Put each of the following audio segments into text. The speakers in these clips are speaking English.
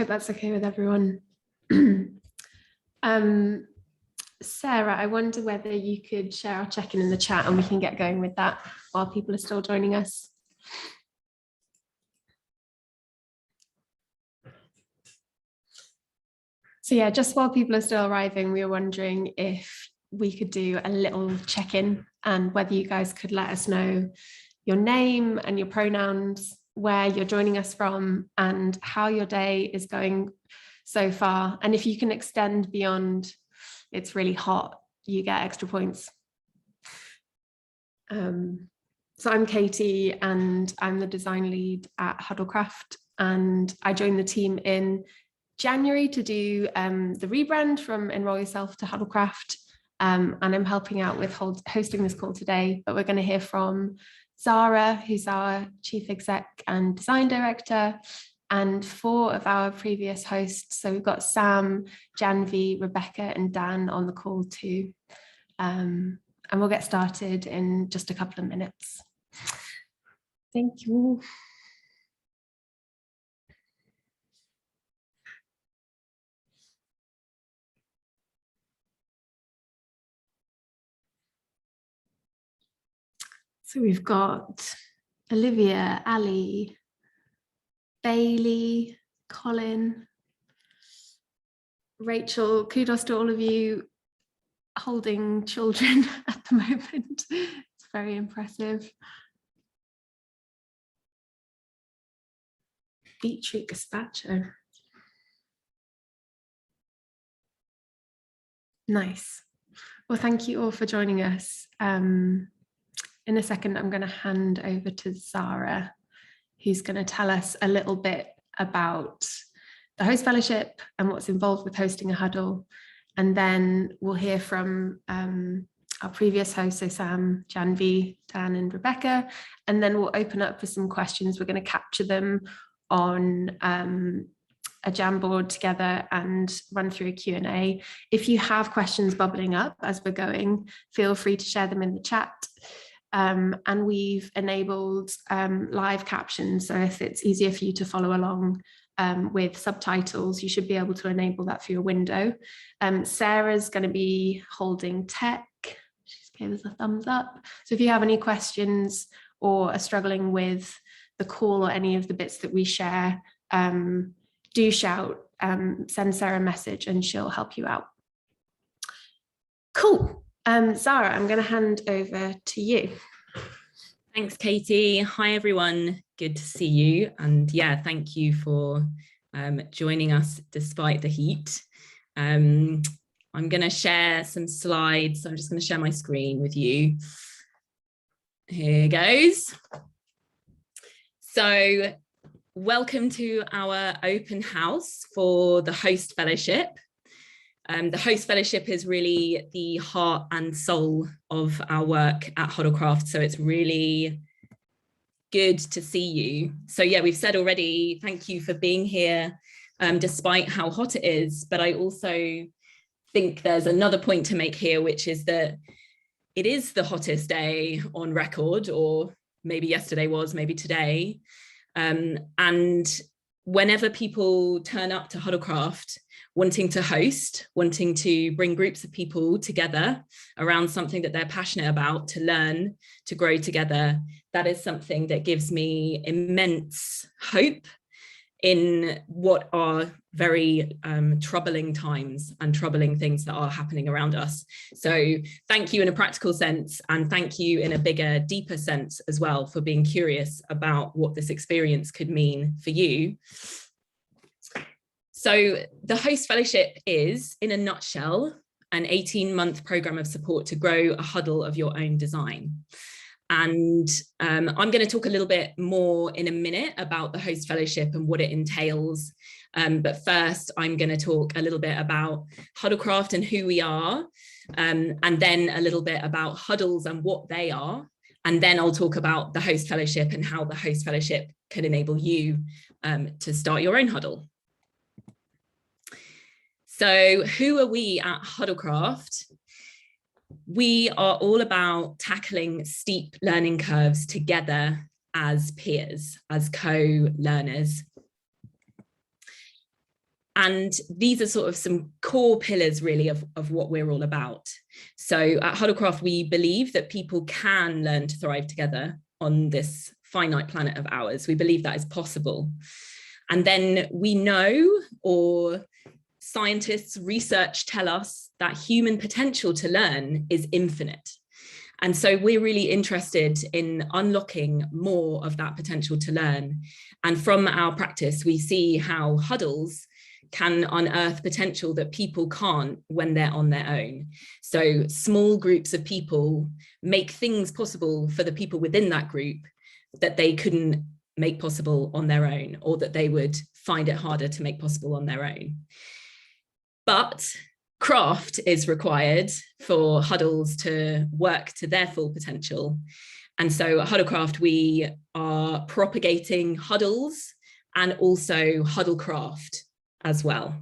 hope that's okay with everyone. Sarah, I wonder whether you could share our check-in in the chat and we can get going with that while people are still joining us. So yeah, just while people are still arriving, we were wondering if we could do a little check-in and whether you guys could let us know your name and your pronouns, where you're joining us from, and how your day is going so far. And if you can extend beyond it's really hot, you get extra points. So I'm Katie and I'm the design lead at Huddlecraft, and I joined the team in January to do the rebrand from Enroll Yourself to Huddlecraft, and I'm helping out with hosting this call today. But we're going to hear from Zara, who's our Chief Exec and Design Director, and 4 of our previous hosts. So we've got Sam, Janvi, Rebecca, and Dan on the call too. And we'll get started in just a couple of minutes. Thank you. So we've got Olivia, Ali, Bailey, Colin, Rachel. Kudos to all of you holding children at the moment. It's very impressive. Beetroot gazpacho. Nice. Well, thank you all for joining us. In a second, I'm going to hand over to Zara, who's going to tell us a little bit about the host fellowship and what's involved with hosting a huddle. And then we'll hear from our previous hosts, so Sam, Janvi, Dan, and Rebecca. And then we'll open up for some questions. We're going to capture them on a Jamboard together and run through a Q&A. If you have questions bubbling up as we're going, feel free to share them in the chat. And we've enabled live captions. So if it's easier for you to follow along with subtitles, you should be able to enable that for your window. Sarah's going to be holding tech. She's gave us a thumbs up. So if you have any questions or are struggling with the call or any of the bits that we share, do shout, send Sarah a message and she'll help you out. Cool. Zara, I'm going to hand over to you. Thanks, Katie. Hi, everyone. Good to see you. And yeah, thank you for joining us despite the heat. I'm going to share some slides. So I'm just going to share my screen with you. Here goes. So welcome to our open house for the Host Fellowship. The Host Fellowship is really the heart and soul of our work at Huddlecraft. So it's really good to see you. So yeah, we've said already, thank you for being here, despite how hot it is. But I also think there's another point to make here, which is that it is the hottest day on record, or maybe yesterday was, maybe today. And whenever people turn up to Huddlecraft, wanting to host, wanting to bring groups of people together around something that they're passionate about, to learn, to grow together, that is something that gives me immense hope in what are very troubling times and troubling things that are happening around us. So thank you in a practical sense, and thank you in a bigger, deeper sense as well for being curious about what this experience could mean for you. So the Host Fellowship is, in a nutshell, an 18-month program of support to grow a huddle of your own design. And I'm going to talk a little bit more in a minute about the Host Fellowship and what it entails. But first, I'm going to talk a little bit about Huddlecraft and who we are, and then a little bit about huddles and what they are. And then I'll talk about the Host Fellowship and how the Host Fellowship can enable you to start your own huddle. So who are we at Huddlecraft? We are all about tackling steep learning curves together as peers, as co-learners. And these are sort of some core pillars really of what we're all about. So at Huddlecraft, we believe that people can learn to thrive together on this finite planet of ours. We believe that is possible. And then we know, or scientists, research tell us, that human potential to learn is infinite. And so we're really interested in unlocking more of that potential to learn. And from our practice, we see how huddles can unearth potential that people can't when they're on their own. So small groups of people make things possible for the people within that group that they couldn't make possible on their own, or that they would find it harder to make possible on their own. But craft is required for huddles to work to their full potential. And so at Huddlecraft, we are propagating huddles and also Huddlecraft as well.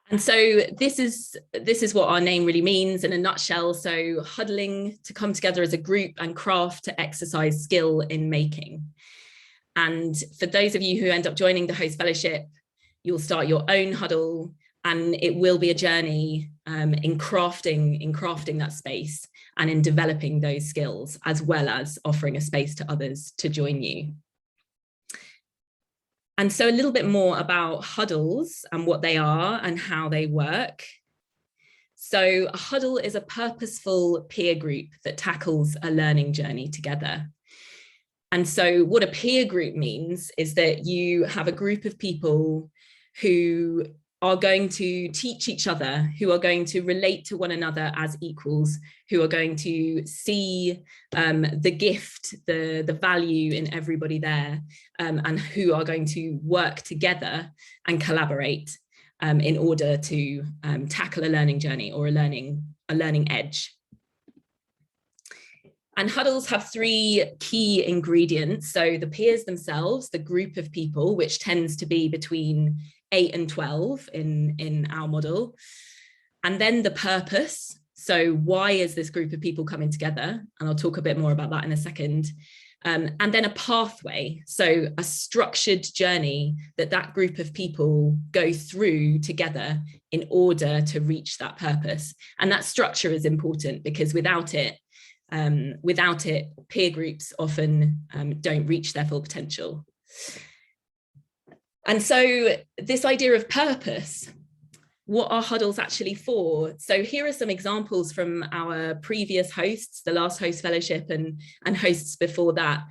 And so this is what our name really means in a nutshell. So huddling, to come together as a group, and craft, to exercise skill in making. And for those of you who end up joining the Host Fellowship, you'll start your own huddle, and it will be a journey in crafting that space and in developing those skills, as well as offering a space to others to join you. And so a little bit more about huddles and what they are and how they work. So a huddle is a purposeful peer group that tackles a learning journey together. And so what a peer group means is that you have a group of people who are going to teach each other, who are going to relate to one another as equals, who are going to see the gift, the value in everybody there, and who are going to work together and collaborate in order to tackle a learning journey or a learning edge. And huddles have three key ingredients. So the peers themselves, the group of people, which tends to be between 8 and 12 in our model. And then the purpose. So why is this group of people coming together? And I'll talk a bit more about that in a second. And then a pathway. So a structured journey that group of people go through together in order to reach that purpose. And that structure is important, because without it, peer groups often don't reach their full potential. And so this idea of purpose, what are huddles actually for? So here are some examples from our previous hosts, the last Host Fellowship and hosts before that.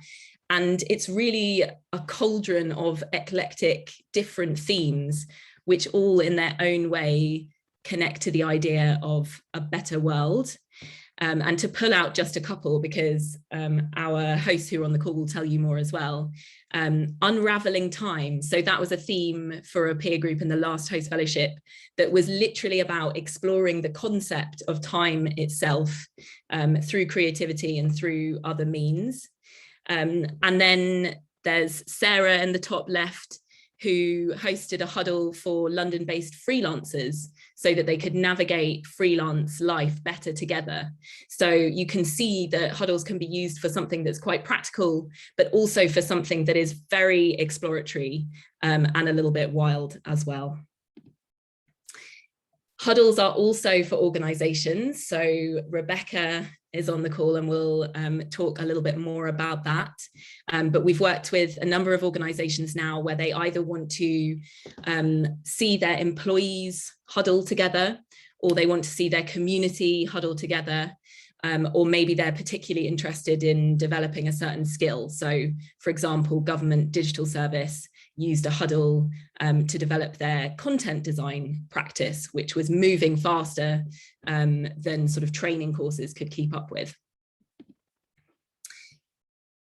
And it's really a cauldron of eclectic different themes, which all in their own way connect to the idea of a better world. And to pull out just a couple, because our hosts who are on the call will tell you more as well. Unraveling time. So that was a theme for a peer group in the last Host Fellowship that was literally about exploring the concept of time itself through creativity and through other means. And then there's Sarah in the top left, who hosted a huddle for London-based freelancers so that they could navigate freelance life better together. So you can see that huddles can be used for something that's quite practical, but also for something that is very exploratory and a little bit wild as well. Huddles are also for organizations. So Rebecca is on the call and we'll talk a little bit more about that. But we've worked with a number of organizations now where they either want to see their employees huddle together, or they want to see their community huddle together, or maybe they're particularly interested in developing a certain skill. So for example, government digital service used a huddle to develop their content design practice, which was moving faster than sort of training courses could keep up with.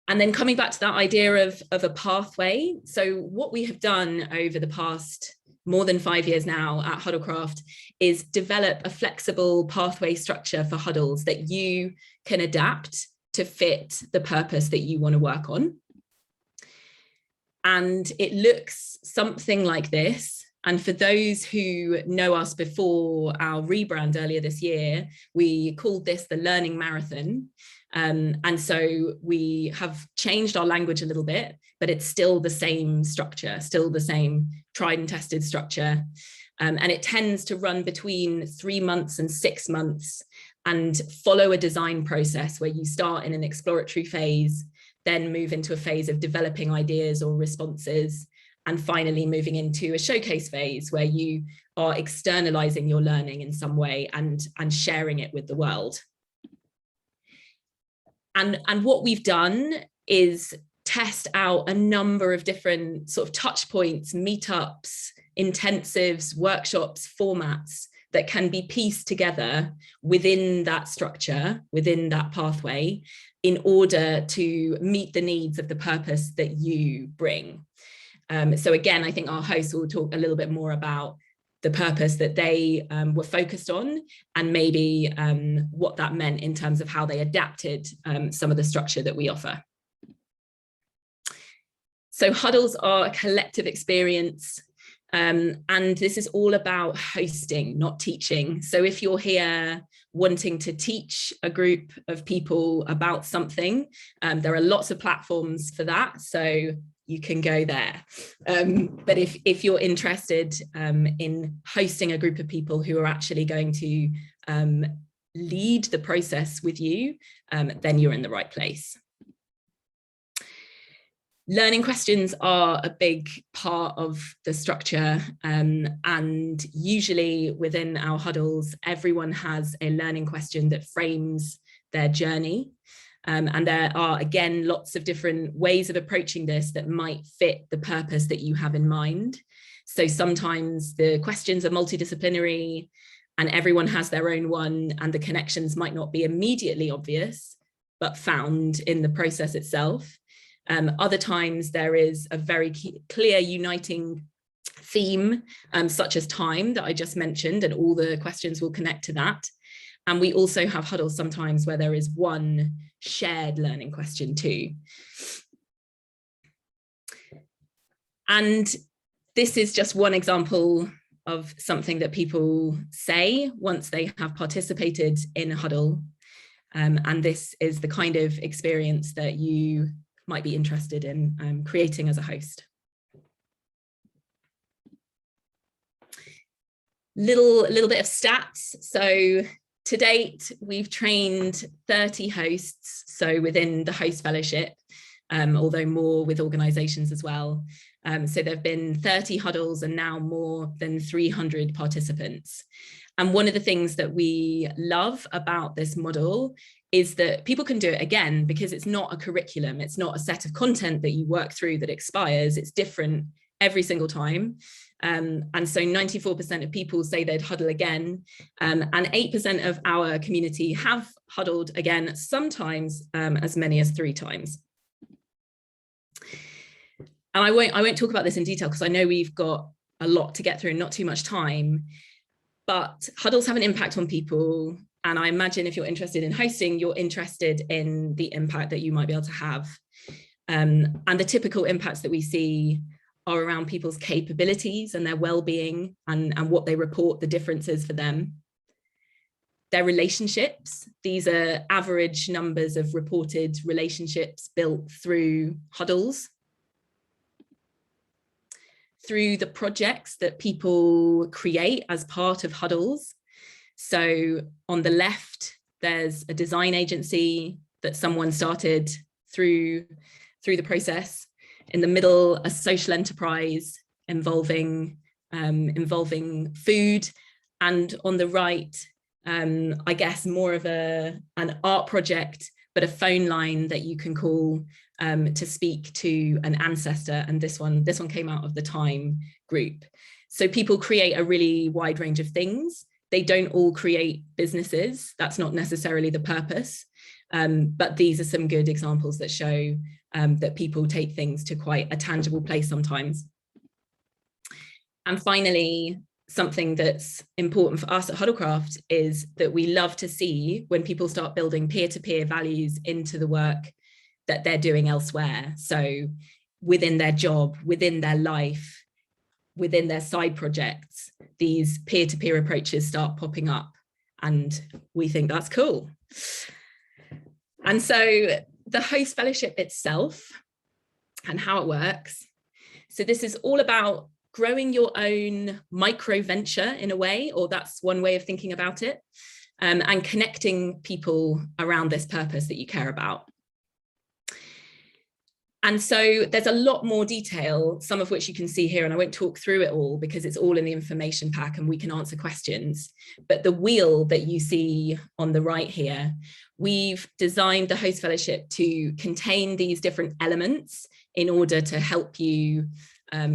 And then coming back to that idea of a pathway. So what we have done over the past more than 5 years now at Huddlecraft is develop a flexible pathway structure for huddles that you can adapt to fit the purpose that you want to work on. And it looks something like this. And for those who know us before our rebrand earlier this year, we called this the Learning Marathon. And so we have changed our language a little bit, but it's still the same structure, still the same tried and tested structure. And it tends to run between 3 months and 6 months and follow a design process where you start in an exploratory phase, then move into a phase of developing ideas or responses, and finally moving into a showcase phase where you are externalizing your learning in some way and sharing it with the world. And what we've done is test out a number of different sort of touch points, meetups, intensives, workshops, formats that can be pieced together within that structure, within that pathway, in order to meet the needs of the purpose that you bring. So again, I think our hosts will talk a little bit more about the purpose that they were focused on, and maybe what that meant in terms of how they adapted some of the structure that we offer. So huddles are a collective experience, and this is all about hosting, not teaching. So if you're here wanting to teach a group of people about something, there are lots of platforms for that. So you can go there. But if you're interested in hosting a group of people who are actually going to lead the process with you, then you're in the right place. Learning questions are a big part of the structure, and usually within our huddles, everyone has a learning question that frames their journey. And there are, again, lots of different ways of approaching this that might fit the purpose that you have in mind. So sometimes the questions are multidisciplinary and everyone has their own one, and the connections might not be immediately obvious, but found in the process itself. Other times there is a very clear uniting theme, such as time that I just mentioned, and all the questions will connect to that. And we also have huddles sometimes where there is one shared learning question too. And this is just one example of something that people say once they have participated in a huddle. And this is the kind of experience that you might be interested in creating as a host. Little bit of stats. So to date, we've trained 30 hosts, so within the host fellowship, although more with organizations as well. So there have been 30 huddles and now more than 300 participants. And one of the things that we love about this model is that people can do it again, because it's not a curriculum. It's not a set of content that you work through that expires. It's different every single time. And so 94% of people say they'd huddle again, and 8% of our community have huddled again, sometimes as many as 3 times. And I won't talk about this in detail because I know we've got a lot to get through and not too much time, but huddles have an impact on people. And I imagine if you're interested in hosting, you're interested in the impact that you might be able to have. And the typical impacts that we see are around people's capabilities and their well-being, and what they report the differences for them. Their relationships, these are average numbers of reported relationships built through huddles. Through the projects that people create as part of huddles. So on the left, there's a design agency that someone started through the process. In the middle, a social enterprise involving food. And on the right, I guess more of an art project, but a phone line that you can call to speak to an ancestor. And this one came out of the Time group. So people create a really wide range of things. They don't all create businesses. That's not necessarily the purpose. But these are some good examples that show that people take things to quite a tangible place sometimes. And finally, something that's important for us at Huddlecraft is that we love to see when people start building peer-to-peer values into the work that they're doing elsewhere. So within their job, within their life, within their side projects, these peer-to-peer approaches start popping up, and we think that's cool. And so the host fellowship itself and how it works. So this is all about growing your own micro venture in a way, or that's one way of thinking about it, and connecting people around this purpose that you care about. And so there's a lot more detail, some of which you can see here, and I won't talk through it all because it's all in the information pack and we can answer questions. But the wheel that you see on the right here, we've designed the host fellowship to contain these different elements in order to help you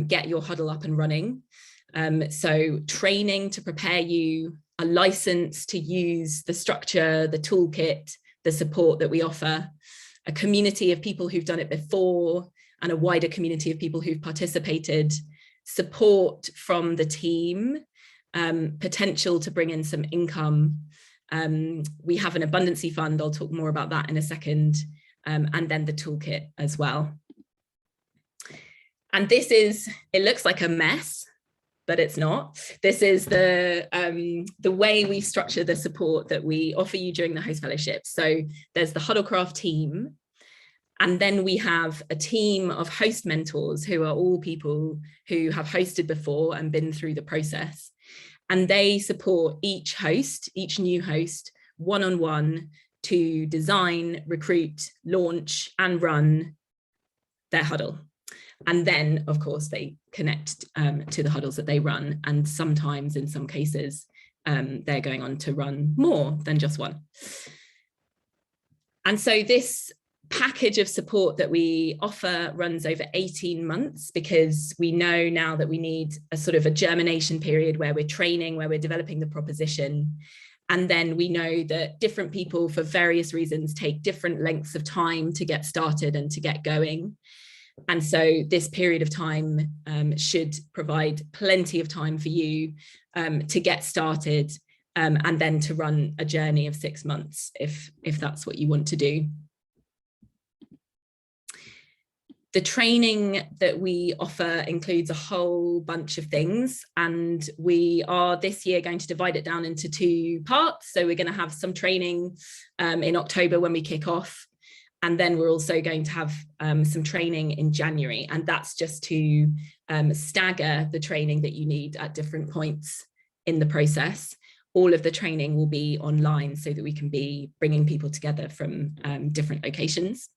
get your huddle up and running. So training to prepare you, a license to use the structure, the toolkit, the support that we offer, a community of people who've done it before, and a wider community of people who've participated, support from the team, potential to bring in some income. We have an abundancy fund, I'll talk more about that in a second, and then the toolkit as well. And this is, it looks like a mess, but it's not. This is the way we structure the support that we offer you during the host fellowship. So there's the Huddlecraft team, and then we have a team of host mentors who are all people who have hosted before and been through the process. And they support each host, each new host, one-on-one to design, recruit, launch, and run their huddle. And then, of course, they connect to the huddles that they run. And sometimes, in some cases, they're going on to run more than just one. And so this package of support that we offer runs over 18 months because we know now that we need a sort of a germination period where we're training, where we're developing the proposition. And then we know that different people, for various reasons, take different lengths of time to get started and to get going. And so this period of time should provide plenty of time for you to get started and then to run a journey of 6 months if that's what you want to do. The training that we offer includes a whole bunch of things, and we are this year going to divide it down into 2 parts. So we're going to have some training in October when we kick off. And then we're also going to have some training in January, and that's just to stagger the training that you need at different points in the process. All of the training will be online so that we can be bringing people together from different locations.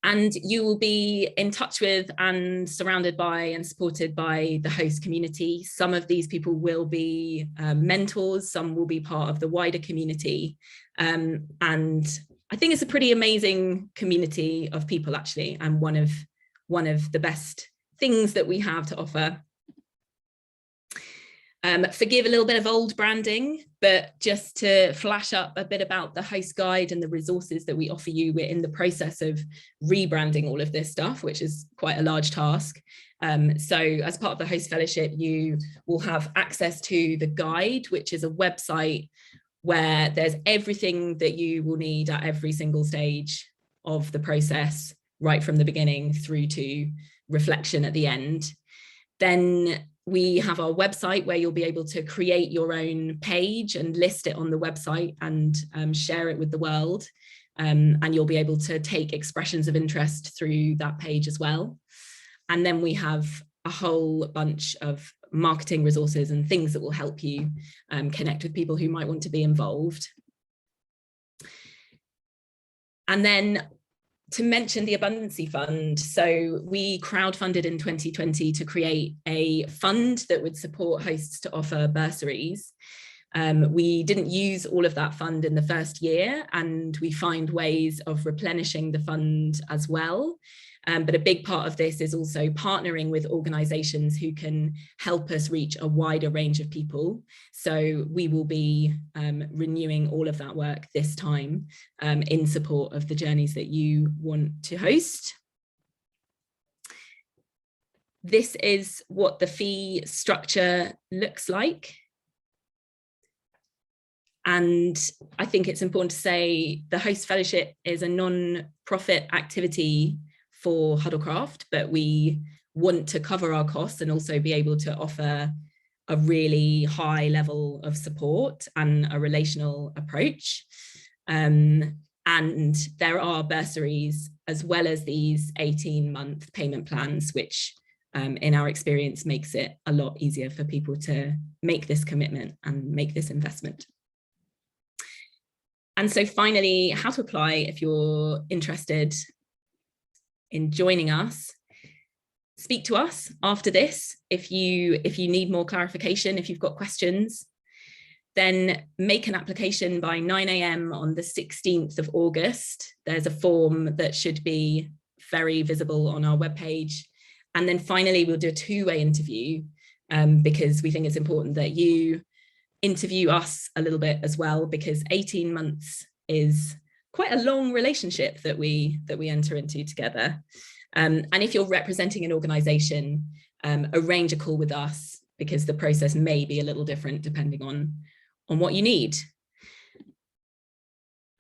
And you will be in touch with and surrounded by and supported by the host community. Some of these people will be mentors, some will be part of the wider community. And I think it's a pretty amazing community of people, actually, and one of the best things that we have to offer. Forgive a little bit of old branding, but just to flash up a bit about the host guide and the resources that we offer you, we're in the process of rebranding all of this stuff, which is quite a large task. So as part of the host fellowship, you will have access to the guide, which is a website where there's everything that you will need at every single stage of the process, right from the beginning through to reflection at the end. Then we have our website where you'll be able to create your own page and list it on the website and share it with the world. And you'll be able to take expressions of interest through that page as well. And then we have a whole bunch of marketing resources and things that will help you connect with people who might want to be involved. And then to mention the Abundancy Fund, so we crowdfunded in 2020 to create a fund that would support hosts to offer bursaries. We didn't use all of that fund in the first year, and we find ways of replenishing the fund as well. But a big part of this is also partnering with organisations who can help us reach a wider range of people. So we will be renewing all of that work this time in support of the journeys that you want to host. This is what the fee structure looks like. And I think it's important to say the Host Fellowship is a non-profit activity for Huddlecraft, but we want to cover our costs and also be able to offer a really high level of support and a relational approach. And there are bursaries as well as these 18-month payment plans, which in our experience makes it a lot easier for people to make this commitment and make this investment. And so finally, how to apply if you're interested in joining us. Speak to us after this if you need more clarification, if you've got questions. Then make an application by 9 a.m. on the 16th of August. There's a form that should be very visible on our webpage. And then finally, we'll do a two-way interview because we think it's important that you interview us a little bit as well, because 18 months is quite a long relationship that we enter into together. And if you're representing an organization, arrange a call with us, because the process may be a little different depending on what you need.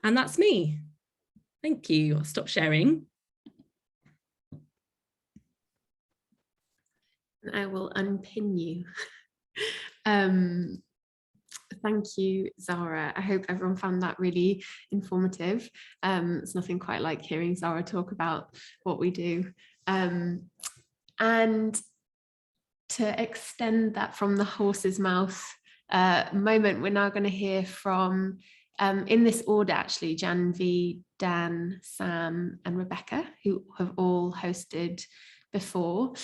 And that's me. Thank you. I'll stop sharing. I will unpin you. Thank you, Zara. I hope everyone found that really informative. It's nothing quite like hearing Zara talk about what we do. And to extend that from the horse's mouth moment, we're now going to hear from, in this order actually, Janvi, Dan, Sam and Rebecca, who have all hosted before.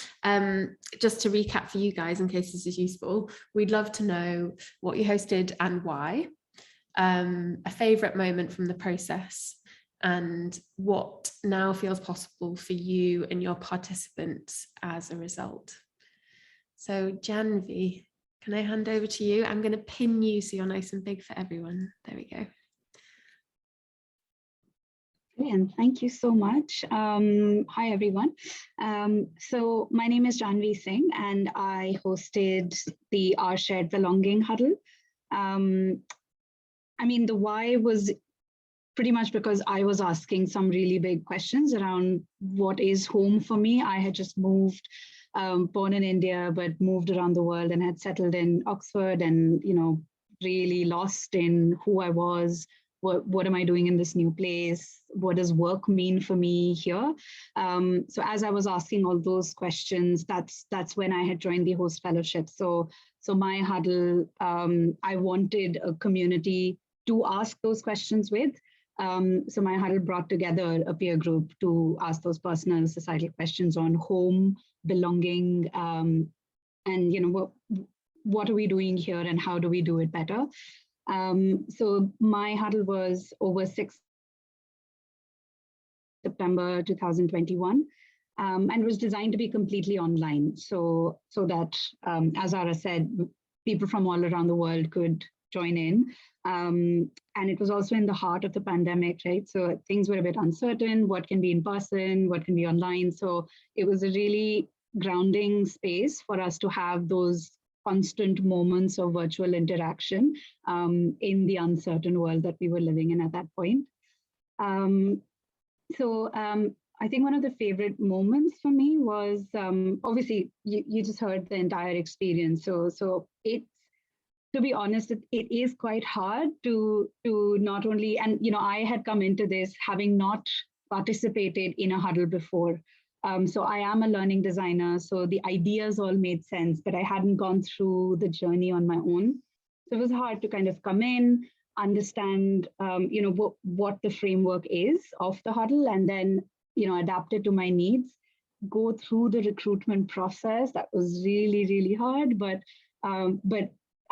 Just to recap for you guys, in case this is useful, we'd love to know what you hosted and why, a favourite moment from the process, and what now feels possible for you and your participants as a result. So Janvi, can I hand over to you? I'm going to pin you so you're nice and big for everyone. There we go. And thank you so much. Hi, everyone. So my name is Janvi Singh, and I hosted the Our Shared Belonging Huddle. I mean, the why was pretty much because I was asking some really big questions around what is home for me. I had just moved, born in India, but moved around the world and had settled in Oxford, and, you know, really lost in who I was. What am I doing in this new place? What does work mean for me here? So as I was asking all those questions, that's when I had joined the host fellowship. So my huddle, I wanted a community to ask those questions with. So my huddle brought together a peer group to ask those personal societal questions on home, belonging, and, you know, what are we doing here and how do we do it better? So my huddle was over 6 September 2021, and was designed to be completely online. So that, as Zara said, people from all around the world could join in. And it was also in the heart of the pandemic, right? So things were a bit uncertain, what can be in person, what can be online. So it was a really grounding space for us to have those constant moments of virtual interaction in the uncertain world that we were living in at that point. I think one of the favorite moments for me was, obviously, you just heard the entire experience. So it's, to be honest, it is quite hard to not only, and, you know, I had come into this having not participated in a huddle before. So I am a learning designer, so the ideas all made sense, but I hadn't gone through the journey on my own. So it was hard to kind of come in, understand, you know, what the framework is of the huddle, and then, you know, adapt it to my needs, go through the recruitment process. That was really, really hard. But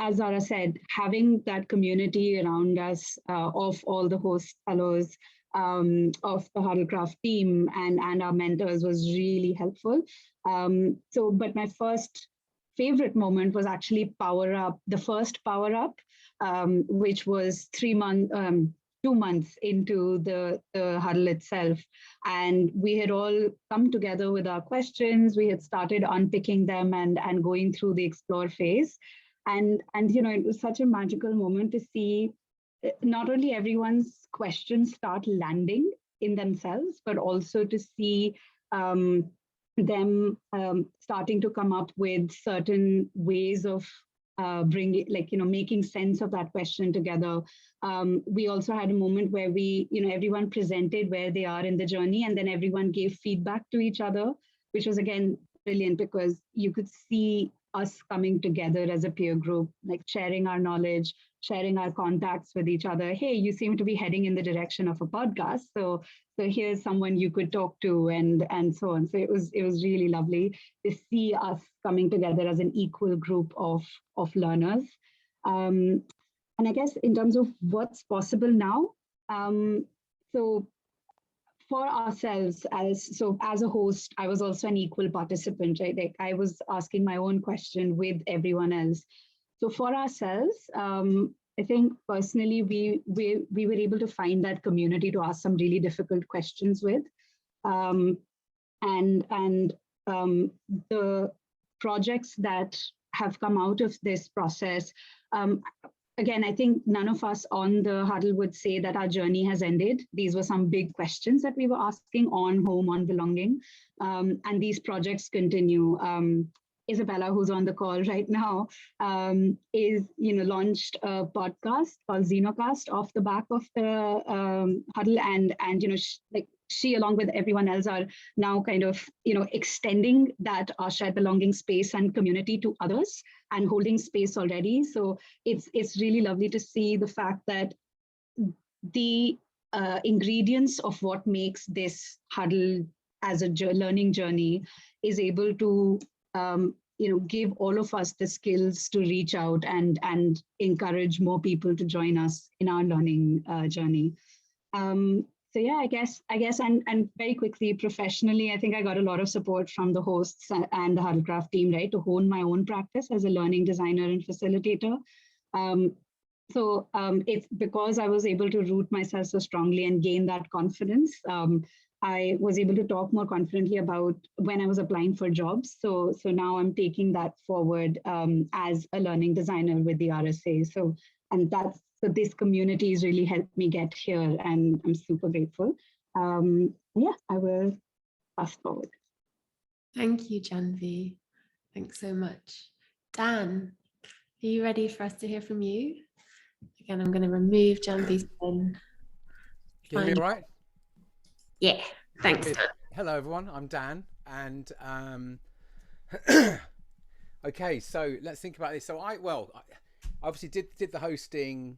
as Zara said, having that community around us of all the host fellows, of the Huddlecraft team and our mentors was really helpful. But my first favorite moment was actually the first Power Up, which was 2 months into the huddle itself. And we had all come together with our questions. We had started unpicking them and going through the explore phase. And you know, it was such a magical moment to see not only everyone's questions start landing in themselves, but also to see them starting to come up with certain ways of making sense of that question together. We also had a moment where everyone presented where they are in the journey, and then everyone gave feedback to each other, which was again brilliant because you could see us coming together as a peer group, like sharing our knowledge, sharing our contacts with each other. Hey, you seem to be heading in the direction of a podcast, so here's someone you could talk to, and so on. So it was really lovely to see us coming together as an equal group of learners. And I guess in terms of what's possible now, so for ourselves, as a host, I was also an equal participant, right? Like I was asking my own question with everyone else. So for ourselves, I think personally, we were able to find that community to ask some really difficult questions with, and the projects that have come out of this process. Again, I think none of us on the Huddle would say that our journey has ended. These were some big questions that we were asking on home, on belonging, and these projects continue. Isabella, who's on the call right now, is launched a podcast called Xenocast off the back of the Huddle, and she, along with everyone else, are now kind of extending that shared belonging space and community to others and holding space already. So it's really lovely to see the fact that the ingredients of what makes this Huddle as a learning journey is able to give all of us the skills to reach out and encourage more people to join us in our learning journey. So yeah, I guess, and very quickly, professionally, I think I got a lot of support from the hosts and the Huddlecraft team, right, to hone my own practice as a learning designer and facilitator. It's because I was able to root myself so strongly and gain that confidence. I was able to talk more confidently about when I was applying for jobs. So now I'm taking that forward as a learning designer with the RSA. So this community has really helped me get here, and I'm super grateful. Yeah, I will pass forward. Thank you, Janvi. Thanks so much. Dan, are you ready for us to hear from you? Again, I'm going to remove Janvi's pen. Can you hear me all right? Yeah, thanks, Dan. Hello, everyone. I'm Dan, and okay, so let's think about this. So I obviously did the hosting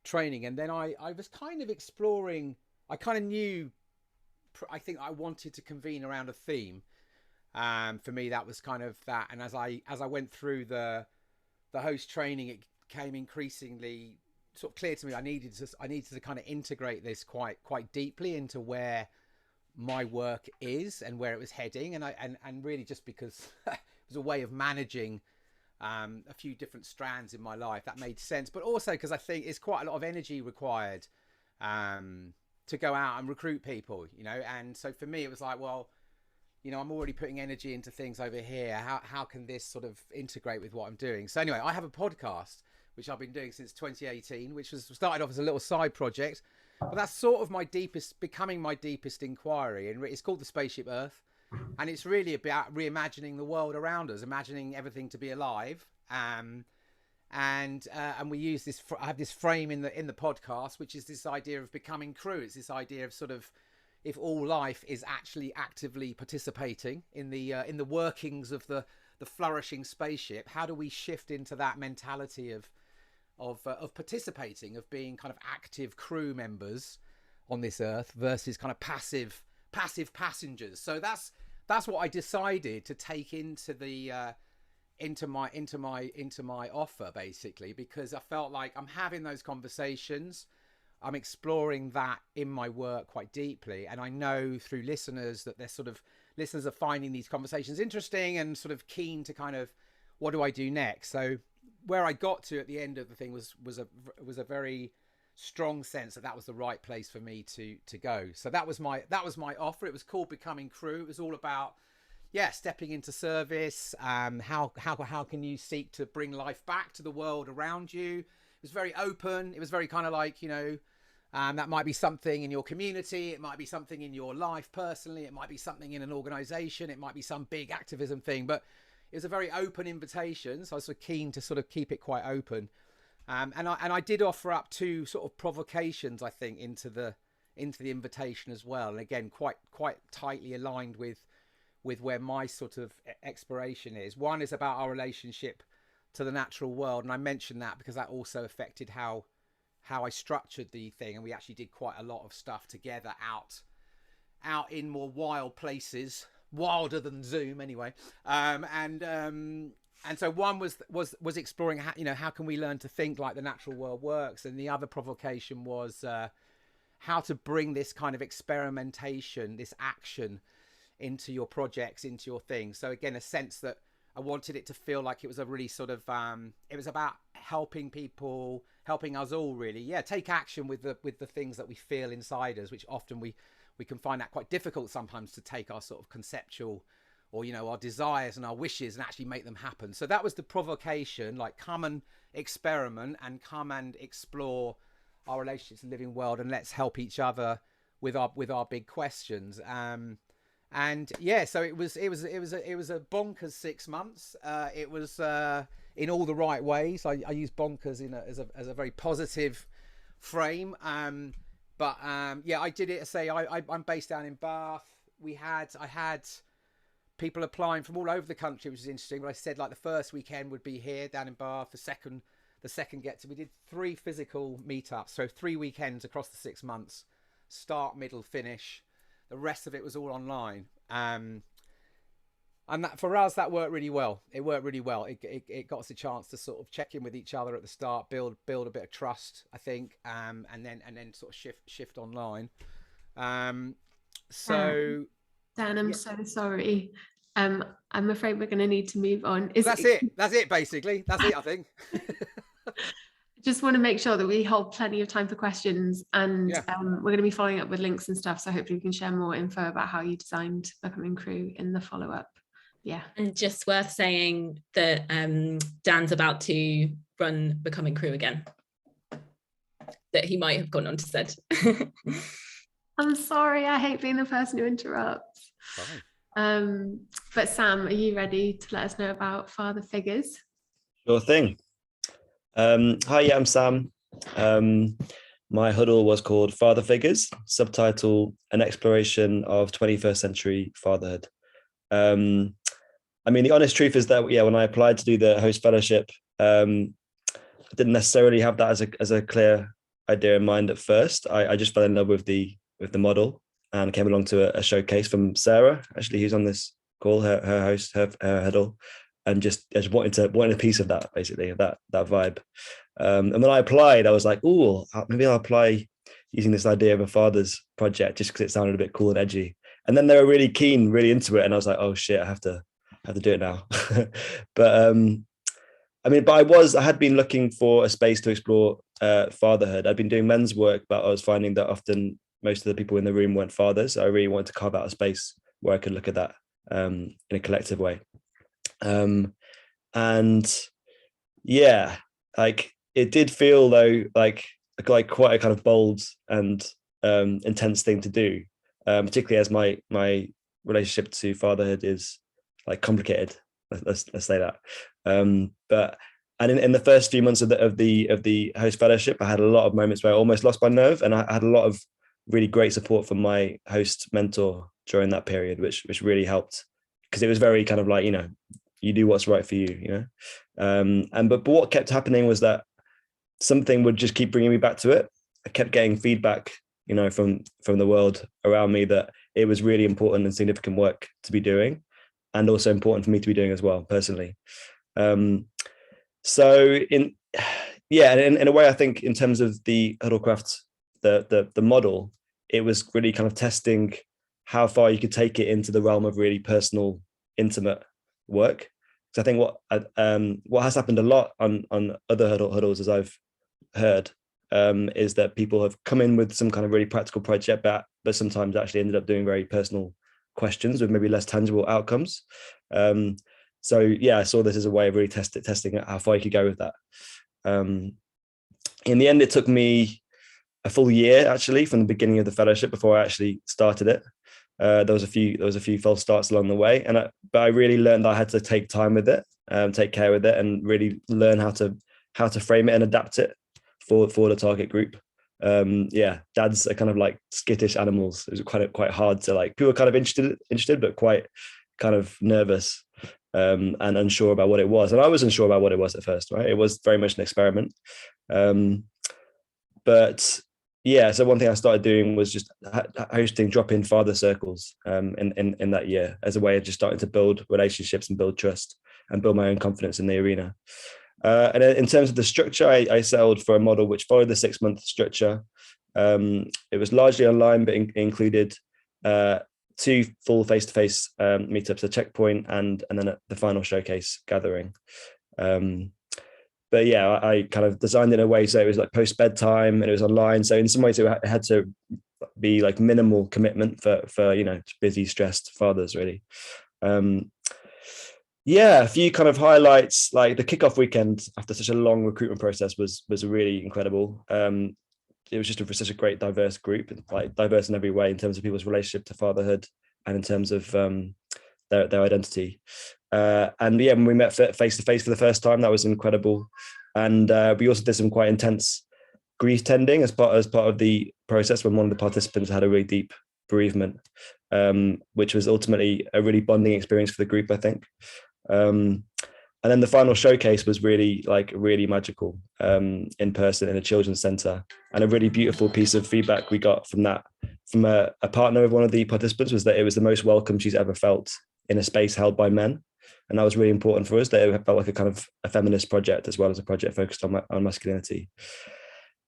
training, and then I was kind of exploring. I kind of knew. I think I wanted to convene around a theme. For me, that was kind of that. And as I went through the host training, it became increasingly sort of clear to me I needed to kind of integrate this quite deeply into where my work is and where it was heading, and really just because it was a way of managing a few different strands in my life that made sense, but also because I think it's quite a lot of energy required to go out and recruit people, and so for me it was like, well, I'm already putting energy into things over here. How can this sort of integrate with what I'm doing? So anyway, I have a podcast which I've been doing since 2018, which was started off as a little side project, but that's sort of becoming my deepest inquiry. And it's called The Spaceship Earth. And it's really about reimagining the world around us, imagining everything to be alive. And we use this, I have this frame in the podcast, which is this idea of becoming crew. It's this idea of sort of, if all life is actually actively participating in the workings of the flourishing spaceship, how do we shift into that mentality of participating, of being kind of active crew members on this earth versus kind of passive passengers? So that's what I decided to take into my offer, basically, because I felt like I'm having those conversations. I'm exploring that in my work quite deeply, and I know through listeners that listeners are finding these conversations interesting and sort of keen to kind of, what do I do next? So where I got to at the end of the thing was a very strong sense that was the right place for me to go. So that was my offer. It was called Becoming Crew. It was all about stepping into service. How can you seek to bring life back to the world around you? It was very open. It was very kind of like, that might be something in your community. It might be something in your life personally. It might be something in an organization. It might be some big activism thing, but was a very open invitation, so I was sort of keen to sort of keep it quite open. And I did offer up 2 sort of provocations, I think, into the invitation as well, and again quite tightly aligned with where my sort of exploration is. One is about our relationship to the natural world, and I mentioned that because that also affected how I structured the thing, and we actually did quite a lot of stuff together out in more wild places, wilder than Zoom anyway. And so one was exploring how, how can we learn to think like the natural world works, and the other provocation was how to bring this kind of experimentation, this action, into your projects, into your things. So again, a sense that I wanted it to feel like it was a really sort of it was about helping people, helping us all really, take action with the things that we feel inside us, which often we can find that quite difficult sometimes to take our sort of conceptual or our desires and our wishes and actually make them happen. So that was the provocation, like come and experiment and come and explore our relationships in the living world, and let's help each other with our big questions. And yeah, so it was a bonkers 6 months. It was in all the right ways. I use bonkers as a very positive frame. But I did it. I'm based down in Bath. I had people applying from all over the country, which is interesting. But I said like the first weekend would be here down in Bath. The second we did 3 physical meetups, so 3 weekends across the 6 months, start, middle, finish. The rest of it was all online. And that for us, that worked really well. It worked really well. It got us a chance to sort of check in with each other at the start, build a bit of trust, I think, and then sort of shift online. So Dan, I'm so sorry. I'm afraid we're going to need to move on. That's it basically. That's it, I think. Just want to make sure that we hold plenty of time for questions, and we're going to be following up with links and stuff, so hopefully we can share more info about how you designed Becoming Crew in the follow-up. And just worth saying that Dan's about to run Becoming Crew again, that he might have gone on to said. I'm sorry, I hate being the person who interrupts. But Sam, are you ready to let us know about Father Figures? Sure thing. Hi, I'm Sam. My huddle was called Father Figures, subtitle An Exploration of 21st Century Fatherhood. The honest truth is that, when I applied to do the host fellowship, I didn't necessarily have that as a clear idea in mind at first. I just fell in love with the model and came along to a showcase from Sarah, actually, who's on this call, her host, her huddle. And just wanted a piece of that, basically, of that vibe. And when I applied, I was like, "Ooh, maybe I'll apply using this idea of a father's project, just because it sounded a bit cool and edgy." And then they were really keen, really into it, and I was like, "Oh shit, I have to do it now." But I had been looking for a space to explore fatherhood. I'd been doing men's work, but I was finding that often most of the people in the room weren't fathers. So I really wanted to carve out a space where I could look at that in a collective way. It did feel though like quite a kind of bold and intense thing to do, particularly as my relationship to fatherhood is like complicated. Let's say that. But in the first few months of the host fellowship, I had a lot of moments where I almost lost my nerve, and I had a lot of really great support from my host mentor during that period, which really helped, because it was very kind of like, you do what's right for you, but what kept happening was that something would just keep bringing me back to it. I kept getting feedback, from the world around me, that it was really important and significant work to be doing, and also important for me to be doing as well personally. So in a way, I think in terms of the Huddlecraft, the model, it was really kind of testing how far you could take it into the realm of really personal, intimate work. So I think what has happened a lot on other huddles, as I've heard, is that people have come in with some kind of really practical project, but sometimes actually ended up doing very personal questions with maybe less tangible outcomes. I saw this as a way of really testing how far you could go with that. In the end, it took me a full year actually from the beginning of the fellowship before I actually started it. There was a few false starts along the way, but I really learned that I had to take time with it, take care with it, and really learn how to frame it and adapt it for the target group. Dads are kind of like skittish animals. It was quite hard to, like, people were kind of interested, but quite kind of nervous and unsure about what it was. And I was unsure about what it was at first, right? It was very much an experiment. But yeah, so one thing I started doing was just hosting drop-in father circles in that year, as a way of just starting to build relationships and build trust and build my own confidence in the arena. And in terms of the structure, I settled for a model which followed the 6-month structure. It was largely online, but included 2 full face-to-face meetups, a checkpoint and then the final showcase gathering. But yeah, I kind of designed it in a way so it was like post bedtime and it was online. So in some ways it had to be like minimal commitment for busy, stressed fathers, really. A few kind of highlights, like the kickoff weekend after such a long recruitment process was really incredible. It was just such a great diverse group, like diverse in every way in terms of people's relationship to fatherhood and in terms of their identity. When we met face to face for the first time, that was incredible. And we also did some quite intense grief tending as part of the process, when one of the participants had a really deep bereavement, which was ultimately a really bonding experience for the group, I think. And then the final showcase was really magical, in person in a children's centre. And a really beautiful piece of feedback we got from a partner of one of the participants was that it was the most welcome she's ever felt in a space held by men. And that was really important for us, that it felt like a kind of a feminist project as well as a project focused on masculinity.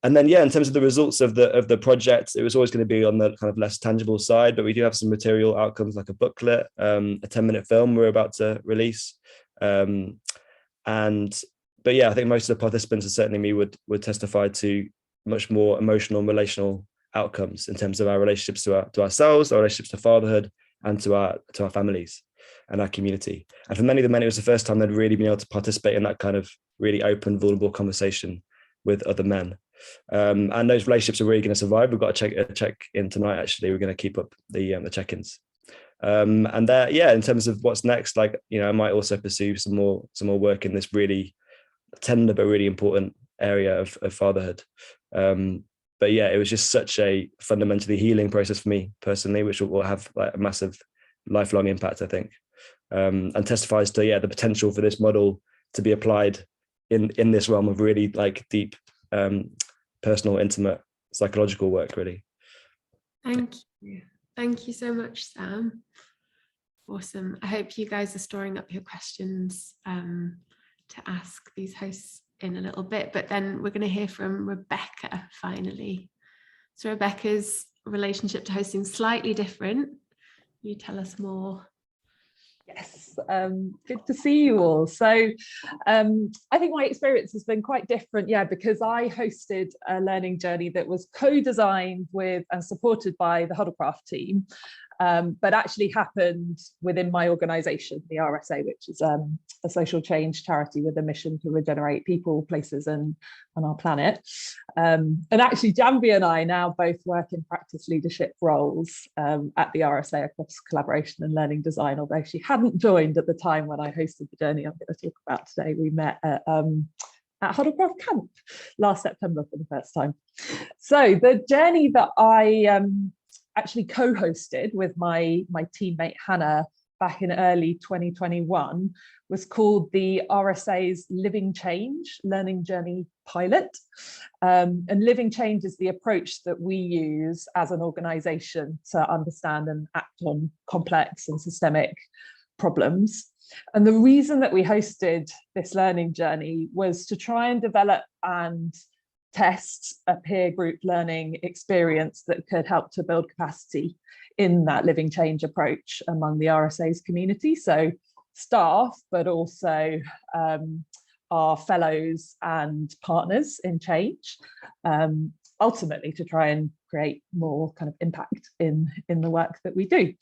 And then, in terms of the results of the project, it was always going to be on the kind of less tangible side, but we do have some material outcomes like a booklet, a 10-minute film we're about to release. I think most of the participants, and certainly me, would testify to much more emotional and relational outcomes in terms of our relationships to ourselves, our relationships to fatherhood, and to our families and our community. And for many of the men, it was the first time they'd really been able to participate in that kind of really open, vulnerable conversation with other men. And those relationships are really going to survive. We've got a check in tonight, actually. We're going to keep up the check-ins. In terms of what's next, I might also pursue some more work in this really tender but really important area of fatherhood. It was just such a fundamentally healing process for me personally, which will have like a massive lifelong impact, I think, and testifies to the potential for this model to be applied in this realm of really like deep, personal, intimate, psychological work, really. Thank you so much, Sam. Awesome. I hope you guys are storing up your questions to ask these hosts in a little bit, but then we're going to hear from Rebecca finally. So Rebecca's relationship to hosting is slightly different. You tell us more. Yes, good to see you all. So I think my experience has been quite different, because I hosted a learning journey that was co-designed with and supported by the Huddlecraft team, but actually happened within my organisation, the RSA, which is a social change charity with a mission to regenerate people, places and our planet. And actually Jambi and I now both work in practice leadership roles at the RSA across collaboration and learning design, although she hadn't joined at the time when I hosted the journey I'm going to talk about today. We met at Huddlecraft Camp last September for the first time. So the journey that I actually co-hosted with my teammate Hannah back in early 2021 was called the RSA's Living Change Learning Journey Pilot. And Living Change is the approach that we use as an organisation to understand and act on complex and systemic problems. And the reason that we hosted this learning journey was to try and develop and test a peer group learning experience that could help to build capacity in that living change approach among the RSA's community. So staff, but also our fellows and partners in change, ultimately to try and create more kind of impact in the work that we do.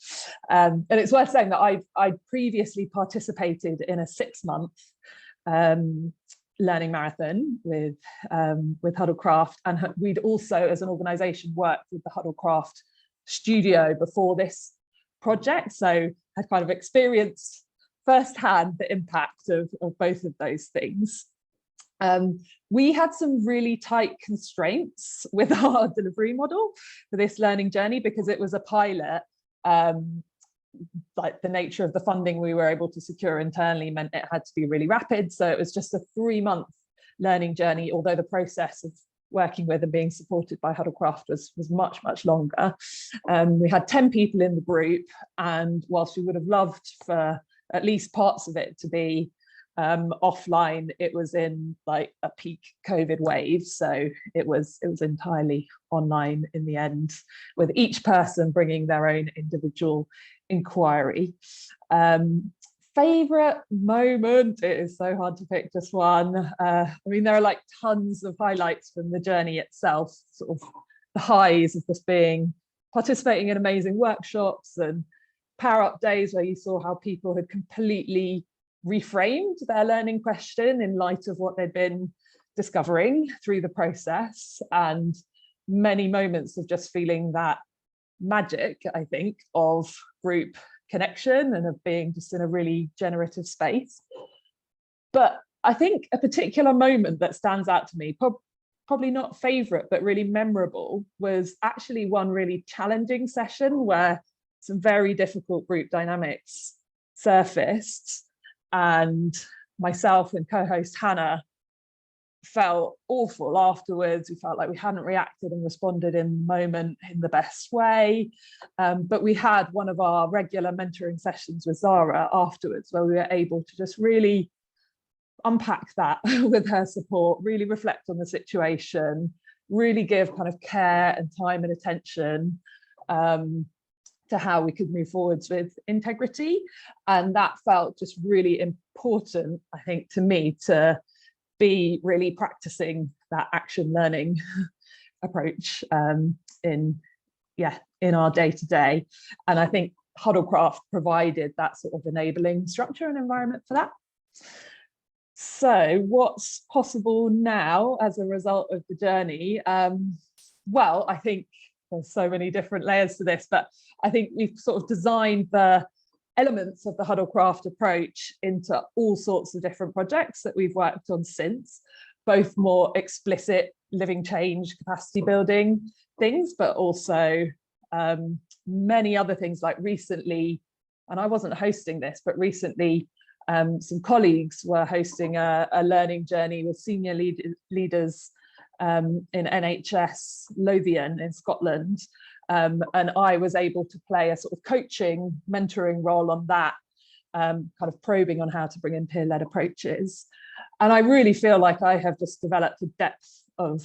And it's worth saying that I'd previously participated in a 6-month learning marathon with Huddlecraft, and we'd also as an organisation worked with the Huddlecraft studio before this project, so had kind of experienced firsthand the impact of both of those things. We had some really tight constraints with our delivery model for this learning journey because it was a pilot. Like the nature of the funding we were able to secure internally meant it had to be really rapid. So it was just a 3-month learning journey, although the process of working with and being supported by Huddlecraft was much, much longer. We had 10 people in the group, and whilst we would have loved for at least parts of it to be offline, it was in like a peak COVID wave, so it was entirely online in the end, with each person bringing their own individual inquiry. Favorite moment, it is so hard to pick just one. I mean, there are like tons of highlights from the journey itself, sort of the highs of just participating in amazing workshops and power up days where you saw how people had completely reframed their learning question in light of what they'd been discovering through the process, and many moments of just feeling that magic, I think, of group connection and of being just in a really generative space. But I think a particular moment that stands out to me, probably not favorite, but really memorable, was actually one really challenging session where some very difficult group dynamics surfaced, and myself and co-host Hannah felt awful afterwards. We felt like we hadn't reacted and responded in the moment in the best way. But we had one of our regular mentoring sessions with Zara afterwards, where we were able to just really unpack that with her support, really reflect on the situation, really give kind of care and time and attention to how we could move forwards with integrity. And that felt just really important, I think, to me, to be really practicing that action learning approach in our day-to-day. And I think Huddlecraft provided that sort of enabling structure and environment for that. So what's possible now as a result of the journey? Well, I think there's so many different layers to this, but I think we've sort of designed the elements of the Huddlecraft approach into all sorts of different projects that we've worked on since, both more explicit living change, capacity building things, but also many other things, like recently, and I wasn't hosting this, but recently some colleagues were hosting a learning journey with senior leaders in NHS Lothian in Scotland. And I was able to play a sort of coaching, mentoring role on that, kind of probing on how to bring in peer-led approaches. And I really feel like I have just developed a depth of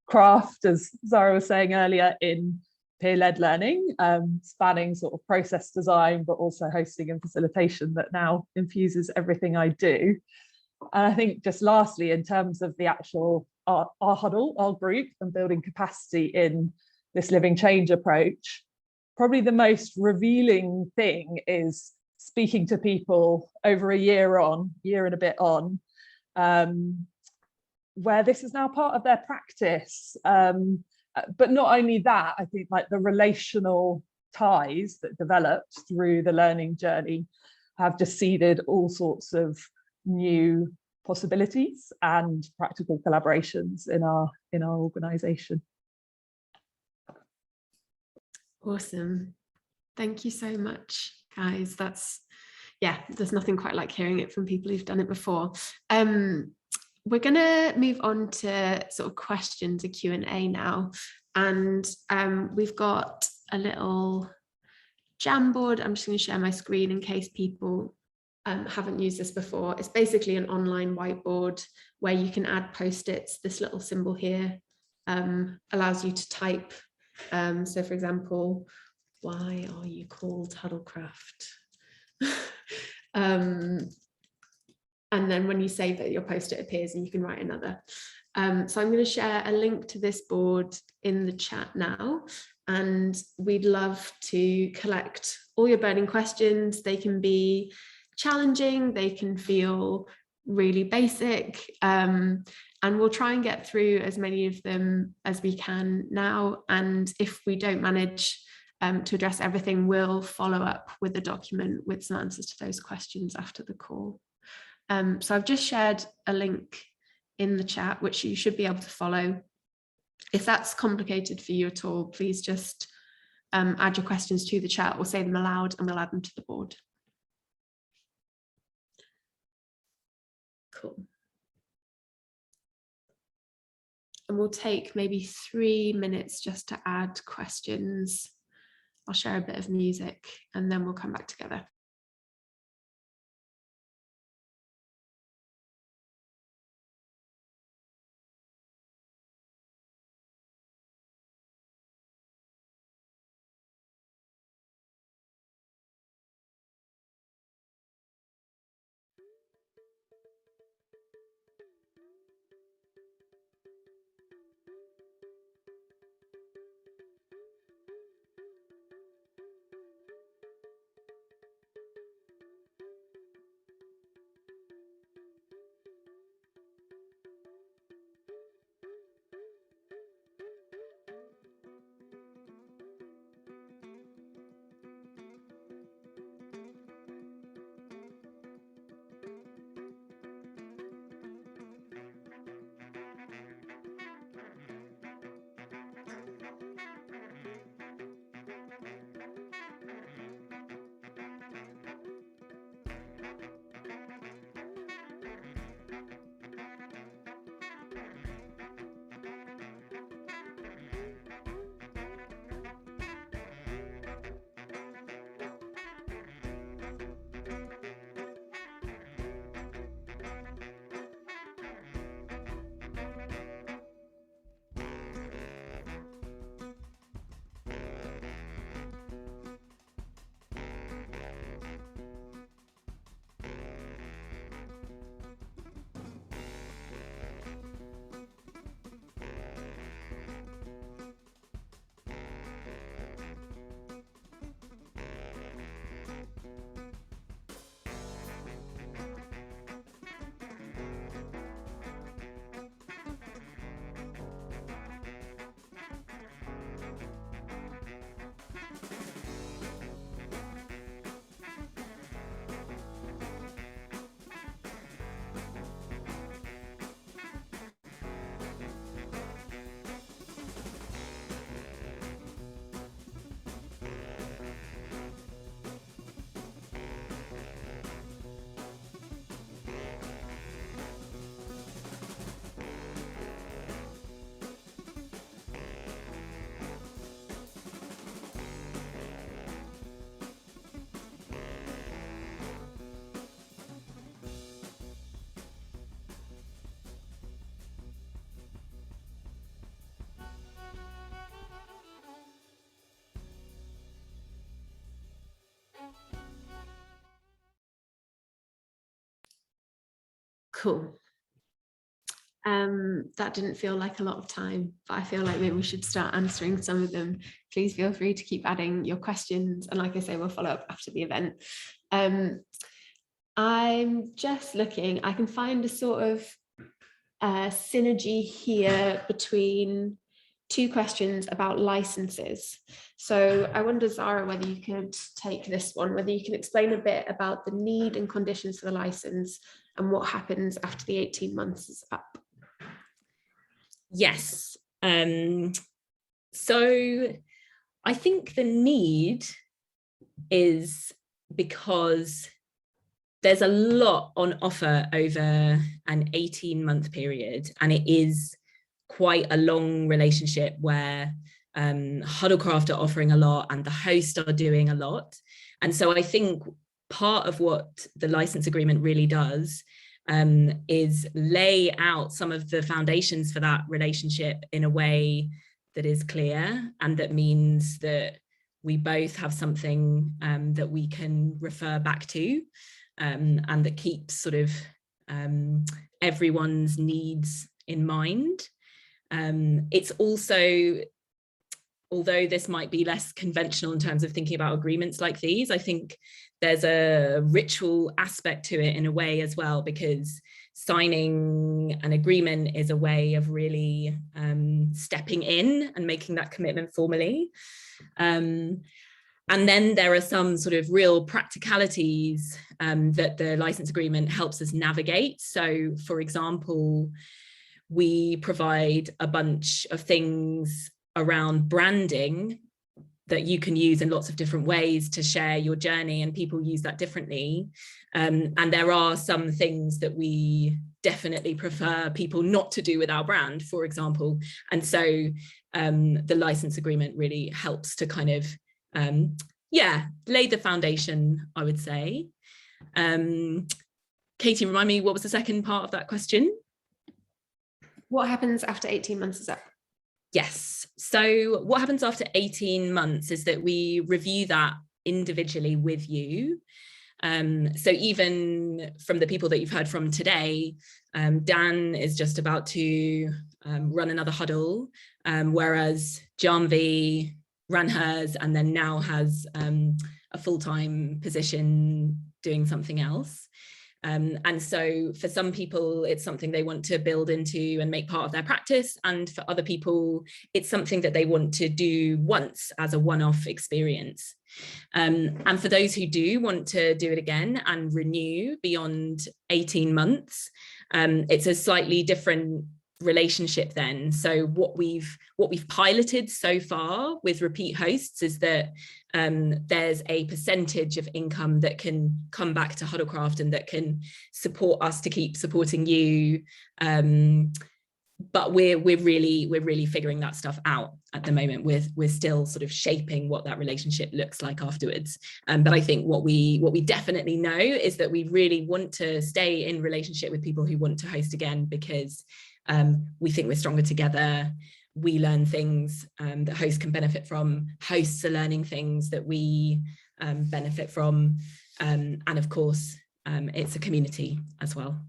craft, as Zara was saying earlier, in peer-led learning, spanning sort of process design, but also hosting and facilitation that now infuses everything I do. And I think just lastly, in terms of the actual our huddle, our group, and building capacity in this living change approach, probably the most revealing thing is speaking to people over a year and a bit on, where this is now part of their practice. But not only that, I think like the relational ties that developed through the learning journey have just seeded all sorts of new possibilities and practical collaborations in our organization. Awesome. Thank you so much, guys. There's nothing quite like hearing it from people who've done it before. We're going to move on to sort of questions and Q&A now. And we've got a little Jamboard. I'm just going to share my screen in case people haven't used this before. It's basically an online whiteboard where you can add post-its. This little symbol here allows you to type. So for example, why are you called Huddlecraft? And then when you save it, your post-it appears and you can write another. So I'm going to share a link to this board in the chat now, and we'd love to collect all your burning questions. They can be challenging, they can feel really basic, and we'll try and get through as many of them as we can now. And if we don't manage to address everything, we'll follow up with a document with some answers to those questions after the call. So I've just shared a link in the chat, which you should be able to follow. If that's complicated for you at all, please just add your questions to the chat or say them aloud and we'll add them to the board. Cool. And we'll take maybe 3 minutes just to add questions. I'll share a bit of music and then we'll come back together. Cool. That didn't feel like a lot of time, but I feel like maybe we should start answering some of them. Please feel free to keep adding your questions. And like I say, we'll follow up after the event. I'm just looking, I can find a sort of synergy here between two questions about licenses. So I wonder, Zara, whether you could take this one, whether you can explain a bit about the need and conditions for the license and what happens after the 18 months is up. Yes. So I think the need is because there's a lot on offer over an 18-month period, and it is quite a long relationship where Huddlecraft are offering a lot and the host are doing a lot. And so I think part of what the license agreement really does is lay out some of the foundations for that relationship in a way that is clear, and that means that we both have something that we can refer back to, and that keeps sort of everyone's needs in mind. It's also, although this might be less conventional in terms of thinking about agreements like these, I think there's a ritual aspect to it in a way as well, because signing an agreement is a way of really stepping in and making that commitment formally. And then there are some sort of real practicalities that the license agreement helps us navigate. So, for example, we provide a bunch of things around branding that you can use in lots of different ways to share your journey, and people use that differently. And there are some things that we definitely prefer people not to do with our brand, for example. And so the license agreement really helps to kind of, lay the foundation, I would say. Katie, remind me, what was the second part of that question? What happens after 18 months is up? Yes. So what happens after 18 months is that we review that individually with you. So even from the people that you've heard from today, Dan is just about to run another huddle, whereas Janvi ran hers and then now has a full-time position doing something else. And so for some people, it's something they want to build into and make part of their practice. And for other people, it's something that they want to do once as a one-off experience. And for those who do want to do it again and renew beyond 18 months, it's a slightly different relationship then. So what we've piloted so far with repeat hosts is that there's a percentage of income that can come back to Huddlecraft and that can support us to keep supporting you. But we're really figuring that stuff out at the moment. We're still sort of shaping what that relationship looks like afterwards. But I think what we definitely know is that we really want to stay in relationship with people who want to host again, because we think we're stronger together. We learn things that hosts can benefit from. Hosts are learning things that we benefit from. And of course, it's a community as well.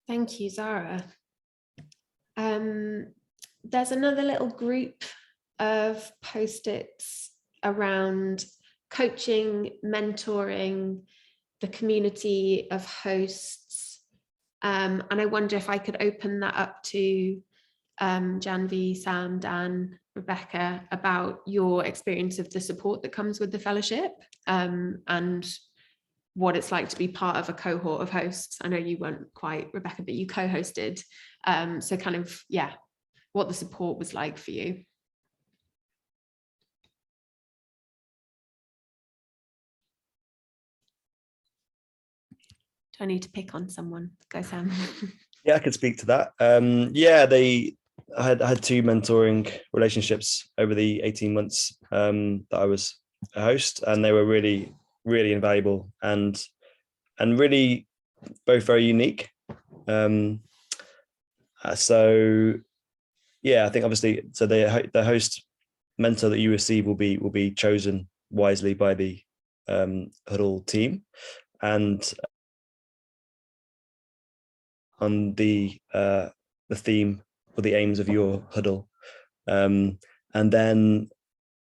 Thank you, Zara. There's another little group of post-its around coaching, mentoring, the community of hosts. And I wonder if I could open that up to Janvi, Sam, Dan, Rebecca, about your experience of the support that comes with the fellowship, and what it's like to be part of a cohort of hosts. I know you weren't quite, Rebecca, but you co-hosted. So kind of, yeah, what the support was like for you. Do I need to pick on someone? Go, Sam. Yeah, I could speak to that. I had two mentoring relationships over the 18 months that I was a host, and they were really, really invaluable and really both very unique. So yeah, I think obviously, so the host mentor that you receive will be chosen wisely by the Huddle team, and on the theme or the aims of your Huddle, and then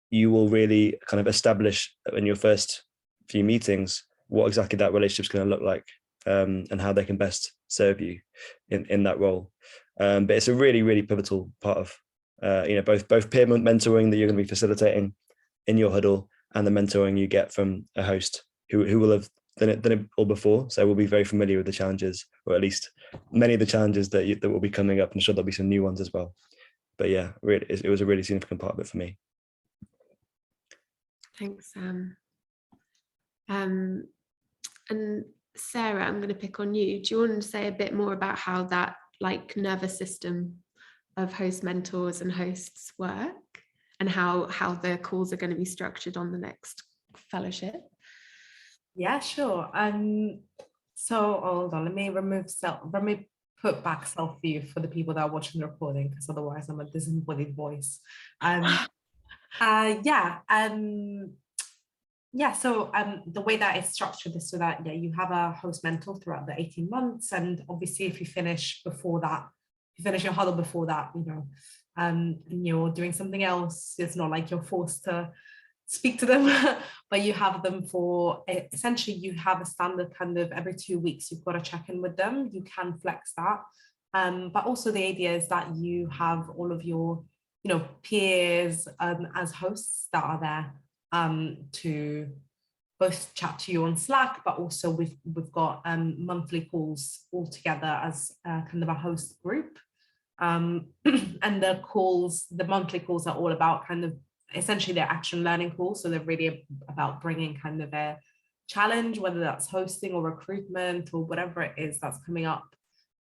you will really kind of establish in your first few meetings what exactly that relationship is going to look like, and how they can best serve you in that role. But it's a really, really pivotal part of both peer mentoring that you're going to be facilitating in your Huddle, and the mentoring you get from a host who will have done it all before, so we'll be very familiar with the challenges, or at least many of the challenges that will be coming up. I'm sure there'll be some new ones as well. But yeah, really, it was a really significant part of it for me. Thanks, Sam. And Sarah, I'm going to pick on you. Do you want to say a bit more about how that like nervous system of host mentors and hosts work, and how the calls are going to be structured on the next fellowship? Yeah, sure. So hold on, let me put back self-view for the people that are watching the recording, because otherwise I'm a disembodied voice. So the way that it's structured is so that you have a host mentor throughout the 18 months, and obviously if you finish before that, you finish your Huddle before that, and you're doing something else, it's not like you're forced to speak to them, but you have them for, essentially you have a standard kind of every 2 weeks you've got to check in with them. You can flex that, but also the idea is that you have all of your peers as hosts that are there to both chat to you on Slack, but also we've got monthly calls all together as kind of a host group. And the monthly calls are all about kind of essentially they're action learning calls. So they're really about bringing kind of a challenge, whether that's hosting or recruitment or whatever it is that's coming up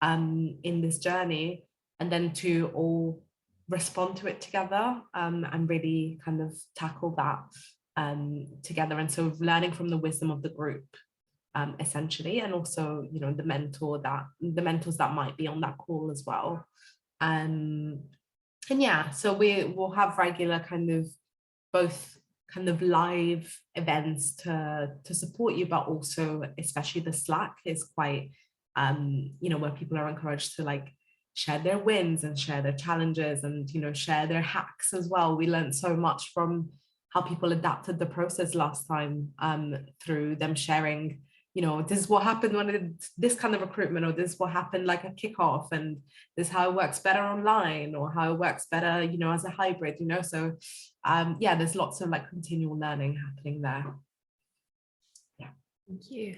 in this journey, and then to all respond to it together and really kind of tackle that together. And so learning from the wisdom of the group essentially, and also the mentors that might be on that call as well. And yeah, so we'll have regular kind of both kind of live events to support you, but also especially the Slack is quite where people are encouraged to like share their wins and share their challenges and share their hacks as well. We learned so much from how people adapted the process last time through them sharing, this is what happened when I did this kind of recruitment, or this is what happened like a kickoff, and this is how it works better online, or how it works better, as a hybrid, so yeah, there's lots of like continual learning happening there. Yeah. Thank you.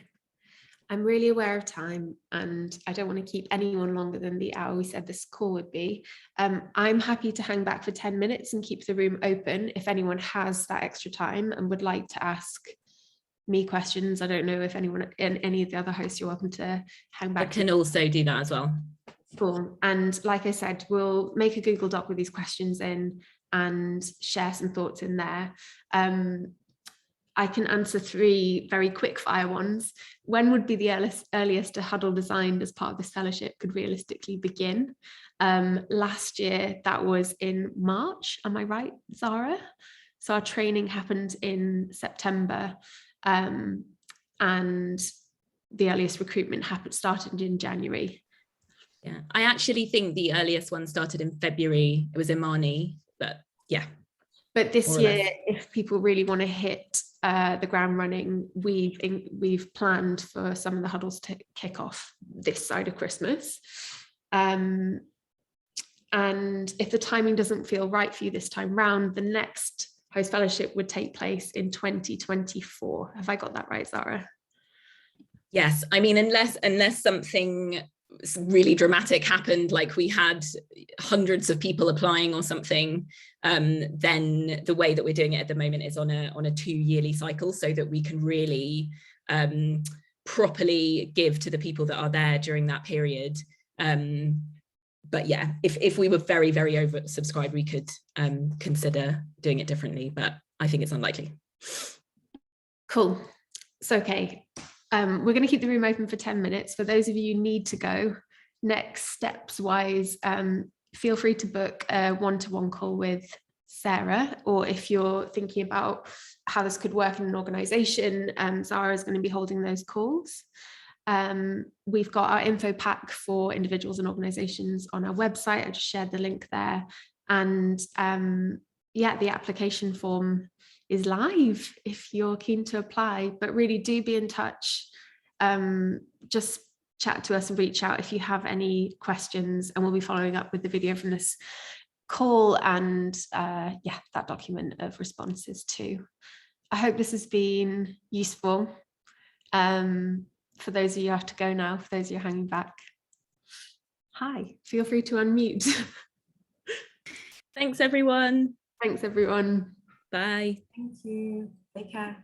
I'm really aware of time and I don't want to keep anyone longer than the hour we said this call would be. I'm happy to hang back for 10 minutes and keep the room open if anyone has that extra time and would like to ask me questions. I don't know if anyone and any of the other hosts, you're welcome to hang back. I can also do that as well. Cool. And like I said, we'll make a Google Doc with these questions in and share some thoughts in there. I can answer 3 very quick fire ones. When would be the earliest a huddle designed as part of this fellowship could realistically begin? Last year, that was in March. Am I right, Zara? So our training happened in September and the earliest recruitment started in January. Yeah, I actually think the earliest one started in February. It was in Marnie, but yeah. But this year, if people really want to hit the ground running, we've planned for some of the huddles to kick off this side of Christmas. And if the timing doesn't feel right for you this time round, the next host fellowship would take place in 2024. Have I got that right, Zara? Yes, I mean, unless something really dramatic happened, like we had hundreds of people applying or something, then the way that we're doing it at the moment is on a 2-yearly cycle, so that we can really properly give to the people that are there during that period. But yeah, if we were very, very oversubscribed, we could consider doing it differently, but I think it's unlikely. Cool. So, okay. We're going to keep the room open for 10 minutes. For those of you who need to go, next steps wise, feel free to book a one-to-one call with Sarah, or if you're thinking about how this could work in an organization, Zara is going to be holding those calls. We've got our info pack for individuals and organizations on our website. I just shared the link there. And yeah, the application form is live if you're keen to apply, but really do be in touch. Just chat to us and reach out if you have any questions, and we'll be following up with the video from this call and yeah, that document of responses too. I hope this has been useful. For those of you who have to go now, for those of you hanging back, hi, feel free to unmute. Thanks, everyone. Thanks, everyone. Bye. Thank you. Take care.